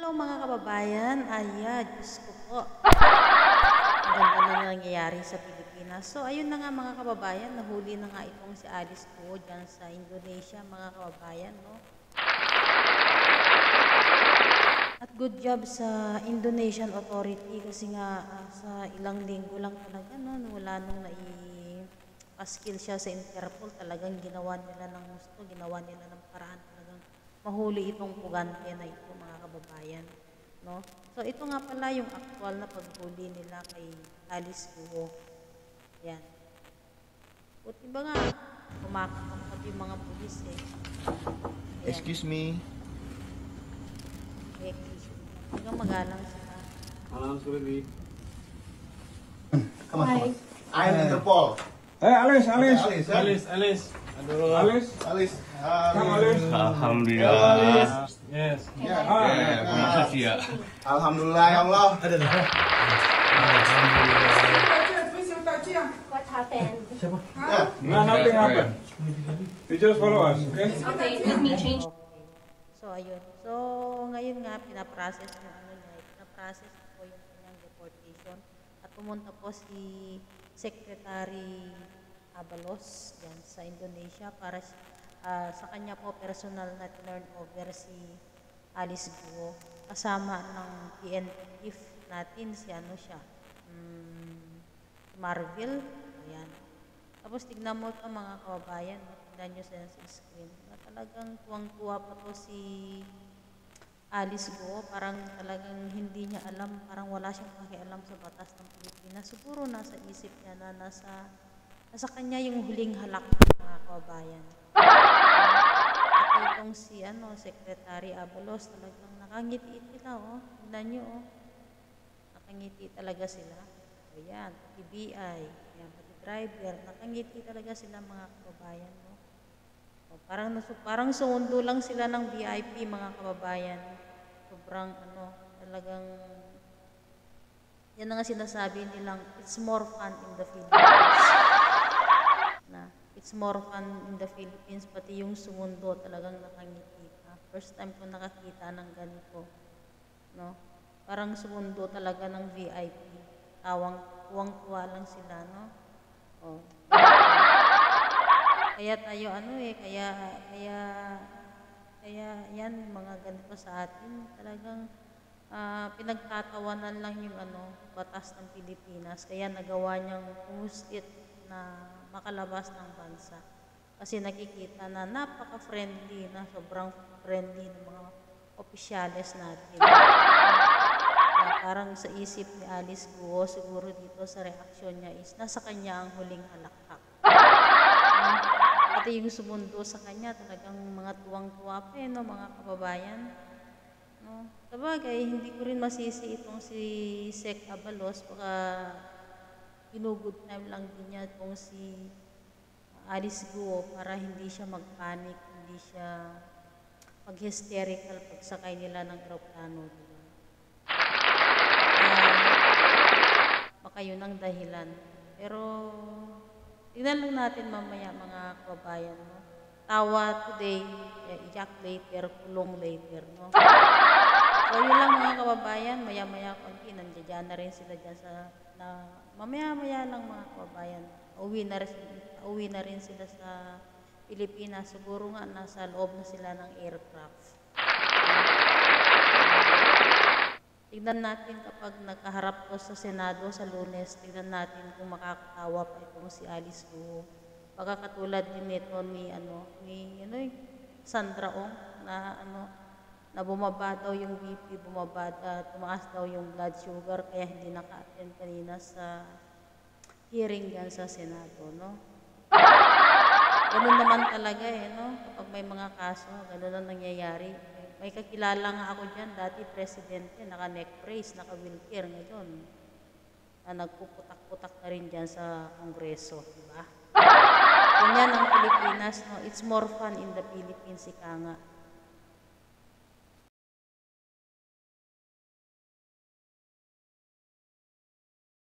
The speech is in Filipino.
Hello mga kababayan, Diyos ko po. Ang ganda na nangyayari sa Pilipinas. So ayun na nga mga kababayan, nahuli na nga itong si Alice Guo dyan sa Indonesia mga kababayan. No? At good job sa Indonesian authority kasi nga sa ilang linggo lang talaga, no, wala nung paskil siya sa Interpol, talagang ginawa nila ng gusto, ginawa nila ng paraan talagang mahuli itong pugante na ito mga kababayan. No? So ito nga pala yung actual na paghuli nila kay Alice Guo. Yan. Buti ba nga, kumakapag yung mga pulis eh. Ayan. Excuse me. Hanggang magalang sila. Alam sekali. Come on. I'm Interpol. Hey Alice. Aduh. Alice. Come Alice. Alhamdulillah. Yes. Ya. Makasih ya. Alhamdulillah ya Allah. What happened? Ya. No, nothing happened. You just follow us, okay? Okay, let me change. Okay. So, ayun. So, ngayon nga, pinaprocess yung pinaprocess po yung kanyang deportation. At pumunta po si Secretary Abalos yan sa Indonesia para sa kanya po personal na turn over si Alice Guo. Kasama ng PNP chief natin si Marvel. Ayan. Tapos tignan mo ito mga kababayan. Tignan nyo sa screen. Na talagang tuwang-tuwa pa to si Alice Guo. Parang talagang hindi niya alam. Parang wala siyang pakialam sa batas ng Pilipinas. Siguro nasa isip niya na nasa kanya yung huling halak mga kababayan. At itong si Secretary Abalos talagang nakangiti sila. Tignan nyo. Nakangiti talaga sila. Ayan, PBI, ayan, pati driver, nakangiti talaga sila mga kababayan. No? Parang sumundo lang sila ng VIP mga kababayan. Sobrang talagang, yan nga sinasabi nilang, it's more fun in the Philippines. It's more fun in the Philippines, pati yung sumundo talagang nakangiti. First time ko nakakita ng ganito. No? Parang sumundo talaga ng VIP. Tuwang-tuwa lang sila, no? Oh. Kaya tayo kaya yan mga ganito sa atin, talagang pinagtatawanan lang yung batas ng Pilipinas. Kaya nagawa niyang pumustit na makalabas ng bansa. Kasi nakikita na napaka-friendly, na sobrang friendly ng mga opisyales natin. Parang sa isip ni Alice Guo, siguro dito sa reaksyon niya is nasa kanya ang huling halakhak. Pati yung sumundo sa kanya, talagang mga tuwang-tuwa pa mga kababayan. No? Sabagay, hindi ko rin masisi itong si Sec Abalos, baka ginugod time lang din niya itong si Alice Guo para hindi siya mag-panic, hindi siya mag-hysterical pagsakay nila ng aeroplano. Baka yun ang dahilan. Pero, tignan lang natin mamaya mga kababayan. No? Tawa today, iyak later, kulong later. No? So, yun lang mga kababayan. Maya-maya konti, nandiyan na rin sila dyan mamaya-maya lang mga kababayan. Uwi na rin sila sa Pilipinas. Siguro nga, nasa loob na sila ng aircraft. Tignan natin kapag nakaharap ko sa Senado sa Lunes, tignan natin kung makakatawa pa itong si Alice Guo. Baka katulad din nito ni Sandra Ong na bumaba daw yung BP, tumaas daw yung blood sugar kaya hindi naka-attend kanina sa hearing gan sa Senado, no? Ganun naman talaga no? Kapag may mga kaso, ganun ang nangyayari. May kakilala nga ako dyan, dati presidente, naka-neck brace, naka-wheelchair ngayon. Nagpuputak-putak na rin dyan sa Kongreso, di ba? Ganyan ang Pilipinas, no? It's more fun in the Philippines, ika nga.